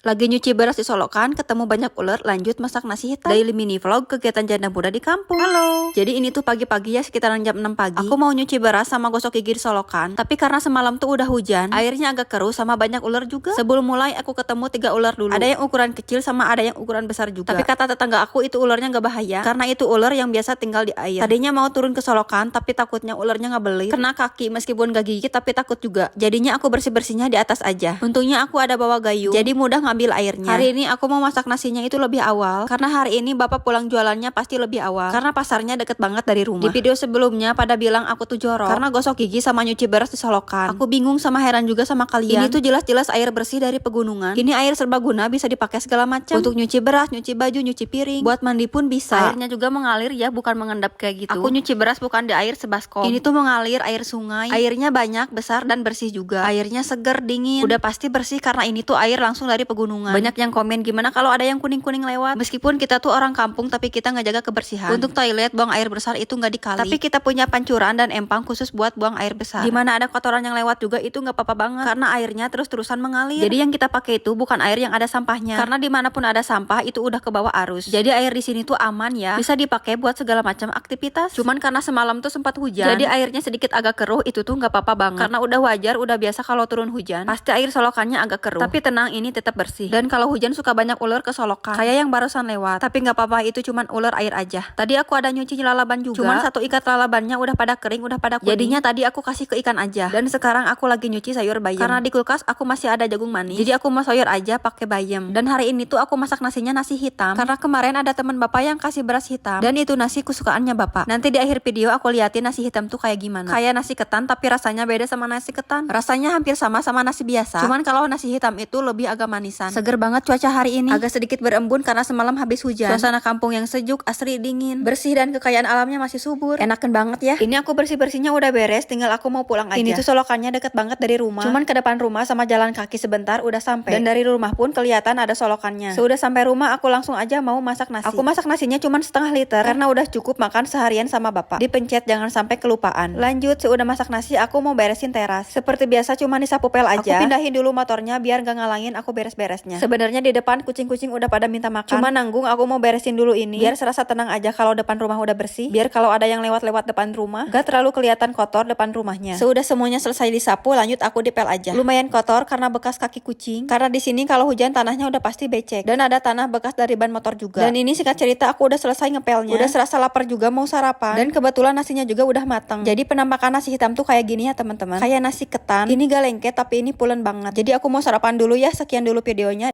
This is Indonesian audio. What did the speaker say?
Lagi nyuci beras di solokan, ketemu banyak ular, lanjut masak nasi hitam. Daily mini vlog kegiatan janda muda di kampung. Halo. Jadi ini tuh pagi-pagi ya, sekitaran jam 6 pagi. Aku mau nyuci beras sama gosok gigi di solokan. Tapi karena semalam tuh udah hujan, airnya agak keruh sama banyak ular juga. Sebelum mulai aku ketemu 3 ular dulu. Ada yang ukuran kecil sama ada yang ukuran besar juga. Tapi kata tetangga aku itu ularnya nggak bahaya, karena itu ular yang biasa tinggal di air. Tadinya mau turun ke solokan, tapi takutnya ularnya ngebelit. Kena kaki meskipun gak gigit, tapi takut juga. Jadinya aku bersih-bersihnya di atas aja. Untungnya aku ada bawa gayung, jadi mudah ngambil airnya. Hari ini aku mau masak nasinya itu lebih awal, karena hari ini bapak pulang jualannya pasti lebih awal, karena pasarnya deket banget dari rumah. Di video sebelumnya pada bilang aku tuh jorok karena gosok gigi sama nyuci beras di solokan. Aku bingung sama heran juga sama kalian. Ini tuh jelas-jelas air bersih dari pegunungan. Ini air serbaguna, bisa dipakai segala macam. Untuk nyuci beras, nyuci baju, nyuci piring, buat mandi pun bisa. Airnya juga mengalir ya, bukan mengendap kayak gitu. Aku nyuci beras bukan di air sebaskom. Ini tuh mengalir air sungai. Airnya banyak, besar dan bersih juga. Airnya seger, dingin. Udah pasti bersih karena ini tuh air langsung dari pegunungan. Banyak yang komen gimana kalau ada yang kuning-kuning lewat. Meskipun kita tuh orang kampung, tapi kita nggak jaga kebersihan. Untuk toilet, buang air besar itu nggak dikali. Tapi kita punya pancuran dan empang khusus buat buang air besar. Dimana ada kotoran yang lewat juga itu nggak apa-apa banget, karena airnya terus-terusan mengalir. Jadi yang kita pakai itu bukan air yang ada sampahnya, karena dimanapun ada sampah itu udah ke bawah arus. Jadi air di sini tuh aman ya, bisa dipakai buat segala macam aktivitas. Cuman karena semalam tuh sempat hujan, jadi airnya sedikit agak keruh, itu tuh nggak apa-apa banget. Karena udah wajar, udah biasa kalau turun hujan, pasti air solokannya agak keruh. Tapi tenang, ini tetap bersih. Dan kalau hujan suka banyak ular ke solokan, kayak yang barusan lewat. Tapi nggak apa-apa, itu cuman ular air aja. Tadi aku ada nyuci lalaban juga, cuman satu ikat lalabannya udah pada kering, udah pada kuning. Jadinya tadi aku kasih ke ikan aja. Dan sekarang aku lagi nyuci sayur bayam, karena di kulkas aku masih ada jagung manis, jadi aku mau sayur aja pakai bayam. Dan hari ini tuh aku masak nasinya nasi hitam, karena kemarin ada teman bapak yang kasih beras hitam, dan itu nasi kesukaannya bapak. Nanti di akhir video aku liatin nasi hitam tuh kayak gimana. Kayak nasi ketan, tapi rasanya beda sama nasi ketan. Rasanya hampir sama nasi biasa, cuman kalau nasi hitam itu lebih agak manisan. Seger banget cuaca hari ini, agak sedikit berembun karena semalam habis hujan. Suasana kampung yang sejuk, asri, dingin, bersih, dan kekayaan alamnya masih subur. Enakan banget ya. Ini aku bersih-bersihnya udah beres, tinggal aku mau pulang aja. Ini tuh solokannya deket banget dari rumah, cuman ke depan rumah sama jalan kaki sebentar udah sampai. Dan dari rumah pun kelihatan ada solokannya. Sudah sampai rumah aku langsung aja mau masak nasi. Aku masak nasinya cuman setengah liter, karena udah cukup makan seharian sama bapak. Dipencet jangan sampai kelupaan. Lanjut, sudah masak nasi, aku mau beresin teras. Seperti biasa cuman disapu pel aja. Aku pindahin dulu motornya biar gak ngalangin aku beres-beresnya. Sebenarnya di depan kucing-kucing udah pada minta makan, cuma nanggung aku mau beresin dulu ini biar serasa tenang aja kalau depan rumah udah bersih. Biar kalau ada yang lewat-lewat depan rumah gak terlalu kelihatan kotor depan rumahnya. Sudah semuanya selesai disapu, lanjut aku dipel aja. Lumayan kotor karena bekas kaki kucing, karena di sini kalau hujan tanahnya udah pasti becek, dan ada tanah bekas dari ban motor juga. Dan ini singkat cerita aku udah selesai ngepelnya, udah serasa lapar juga mau sarapan, dan kebetulan nasinya juga udah mateng. Jadi penampakan nasi hitam tuh kayak gini ya teman-teman, kayak nasi ketan. Ini gak lengket tapi ini pulen banget. Jadi aku mau sarapan dulu ya. Sekian dulu videonya.